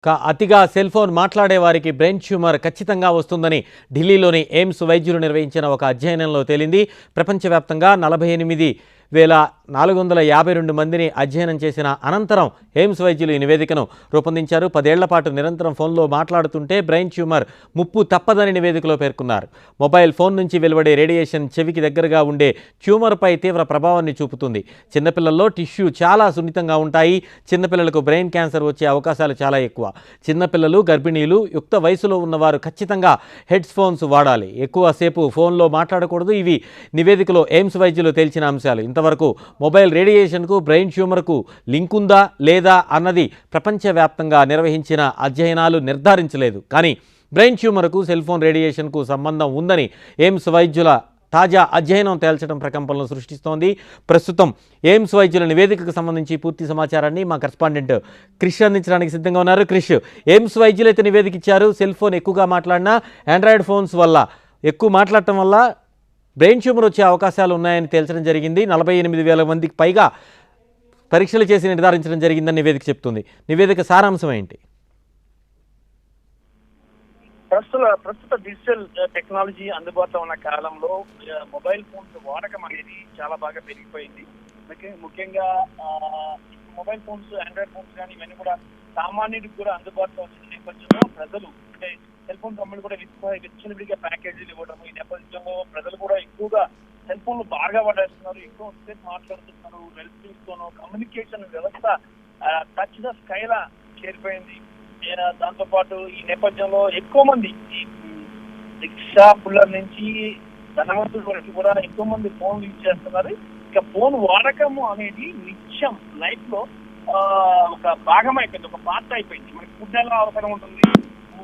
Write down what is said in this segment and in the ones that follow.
అతిగా cell phone మాట్లాడే వారికి బ్రెయిన్ ట్యూమర్ ఖచ్చితంగా వస్తుందని ఢిల్లీలోని ఎయిమ్స్ వైద్యులు నిర్వహించిన ఒక అధ్యయనంలో తేలింది. ప్రపంచవ్యాప్తంగా 48,452 మందిని అధ్యయనం చేసిన అనంతరం ఎయిమ్స్ వైద్యులు ఈ నివేదికను రూపొందించారు. 10 ఏళ్ల పాటు నిరంతరం ఫోన్లో మాట్లాడుతుంటే బ్రెయిన్ ట్యూమర్ ముప్పు తప్పదని నివేదికలో పేర్కొన్నారు. మొబైల్ ఫోన్ నుంచి వెలువడే రేడియేషన్ చెవికి దగ్గరగా ఉండే ట్యూమర్పై తీవ్ర ప్రభావాన్ని చూపుతుంది. చిన్నపిల్లల్లో టిష్యూ చాలా సున్నితంగా ఉంటాయి. చిన్నపిల్లలకు బ్రెయిన్ క్యాన్సర్ వచ్చే అవకాశాలు చాలా ఎక్కువ. చిన్నపిల్లలు, గర్భిణీలు, యుక్త వయసులో ఉన్నవారు ఖచ్చితంగా హెడ్ ఫోన్స్ వాడాలి. ఎక్కువసేపు ఫోన్లో మాట్లాడకూడదు. ఇవి నివేదికలో ఎయిమ్స్ వైద్యులు తేల్చిన అంశాలు. ఇంతవరకు మొబైల్ రేడియేషన్కు బ్రెయిన్ ట్యూమర్కు లింక్ ఉందా లేదా అన్నది ప్రపంచవ్యాప్తంగా నిర్వహించిన అధ్యయనాలు నిర్ధారించలేదు. కానీ బ్రెయిన్ ట్యూమర్కు సెల్ ఫోన్ రేడియేషన్కు సంబంధం ఉందని ఎయిమ్స్ వైద్యుల తాజా అధ్యయనం తేల్చడం ప్రకంపనలు సృష్టిస్తోంది. ప్రస్తుతం ఎయిమ్స్ వైద్యుల నివేదికకు సంబంధించి పూర్తి సమాచారాన్ని మా కరెస్పాండెంట్ క్రిష్ అందించడానికి సిద్ధంగా ఉన్నారు. క్రిష్, ఎయిమ్స్ వైద్యులు అయితే నివేదిక ఇచ్చారు. సెల్ ఫోన్ ఎక్కువగా మాట్లాడినా ఆండ్రాయిడ్ ఫోన్స్ వల్ల ఎక్కువ మాట్లాడటం వల్ల బ్రెయిన్ ట్యూమర్ వచ్చే అవకాశాలు ఉన్నాయని తేల్చడం జరిగింది. 48,000 మందికి పైగా పరీక్షలు చేసి నిర్ధారించడం జరిగిందని నివేదిక చెప్తుంది. నివేదిక సారాంశం ఏంటి? ప్రస్తుత డిజిటల్ టెక్నాలజీ అందుబాటులో ఉన్న కాలంలో మొబైల్ ఫోన్స్ వాడకం అనేది చాలా బాగా పెరిగిపోయింది. ముఖ్యంగా మొబైల్ ఫోన్స్, ఆండ్రాయిడ్ ఫోన్స్ కానీ ఇవన్నీ కూడా సామాన్యుడికి కూడా అందుబాటులో వచ్చిన నేపథ్యంలో ప్రజలు అంటే సెల్ ఫోన్ కంపెనీలు కూడా విచ్చలవిడిగా ప్యాకేజీలు ఇవ్వడం, ఈ నేపథ్యంలో ప్రజలు కూడా ఎక్కువగా సెల్ ఫోన్లు బాగా వాడేస్తున్నారు, ఎక్కువ సేపు మాట్లాడుతున్నారు. వెల్ఫీస్తోనూ కమ్యూనికేషన్ వ్యవస్థ టచ్ ద స్కైలా చేరిపోయింది. దాంతో పాటు ఈ నేపథ్యంలో ఎక్కువ మంది రిక్షా పుల్లర్ నుంచి ధనవంతుల వరకు కూడా ఎక్కువ మంది ఫోన్ యూజ్ చేస్తున్నారు. ఇక ఫోన్ వాడకము అనేది నిత్యం లైఫ్ లో ఒక భాగం అయిపోయింది, ఒక పార్ట్ అయిపోయింది. మనకి ఫుడ్ ఎలా అవసరం ఉంటుంది,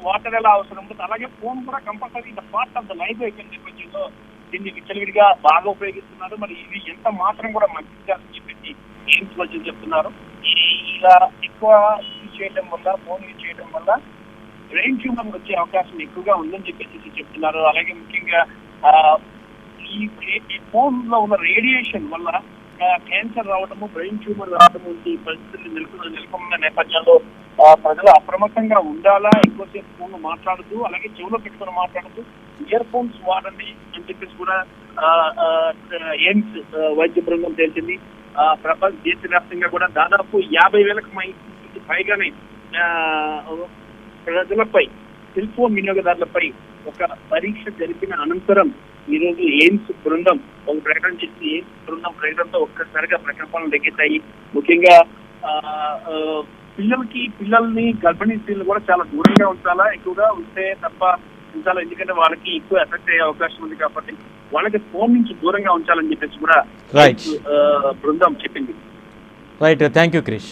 వాటర్ ఎలా అవసరం ఉంటుంది, అలాగే ఫోన్ కూడా compulsory the part of the life అయిపోయింది. నేపథ్యంలో దీన్ని విచ్చలవిడిగా బాగా ఉపయోగిస్తున్నారు. మరి ఇది ఎంత మాత్రం కూడా మంచిది కాదని చెప్పి ఎయిమ్స్ వైద్యులు చెప్తున్నారు. ఇలా ఎక్కువ యూజ్ చేయడం వల్ల, ఫోన్ యూజ్ చేయడం వల్ల బ్రెయిన్ ట్యూమర్ వచ్చే అవకాశం ఎక్కువగా ఉందని చెప్పేసి చెప్తున్నారు. అలాగే ముఖ్యంగా ఈ ఫోన్ లో ఉన్న రేడియేషన్ వల్ల క్యాన్సర్ రావడము, బ్రెయిన్ ట్యూమర్ రావడము ఈ పరిస్థితులు నెలకొన్న నేపథ్యంలో ప్రజలు అప్రమత్తంగా ఉండాలా, ఎక్కువసేపు ఫోన్ మాట్లాడుతూ అలాగే చెవులో పెట్టుకుని మాట్లాడుతూ ఇయర్ ఫోన్స్ వాడండి అని చెప్పేసి కూడా ఎయిమ్స్ వైద్య బృందం తెలిసింది. దేశవ్యాప్తంగా కూడా దాదాపు 50,000కు పైగానే ప్రజలపై, సెల్ ఫోన్ వినియోగదారులపై ఒక పరీక్ష జరిపిన అనంతరం ఈ రోజు ఎయిమ్స్ బృందం ఒక ప్రకటన చేసి ఎయిమ్స్ బృందం ప్రకటనతో ఒక్కసారిగా ప్రకంపనలు లెక్కెత్తాయి. ముఖ్యంగా పిల్లల్ని గర్భిణీ స్త్రీలు కూడా చాలా దూరంగా ఉంచాలా, ఎక్కువగా ఉంటే తప్ప ఉంచాలా, ఎందుకంటే వాళ్ళకి ఎక్కువ ఎఫెక్ట్ అయ్యే అవకాశం ఉంది కాబట్టి వాళ్ళకి ఫోన్ నుంచి దూరంగా ఉంచాలని చెప్పేసి కూడా బృందం చెప్పింది. Right, thank you Krish.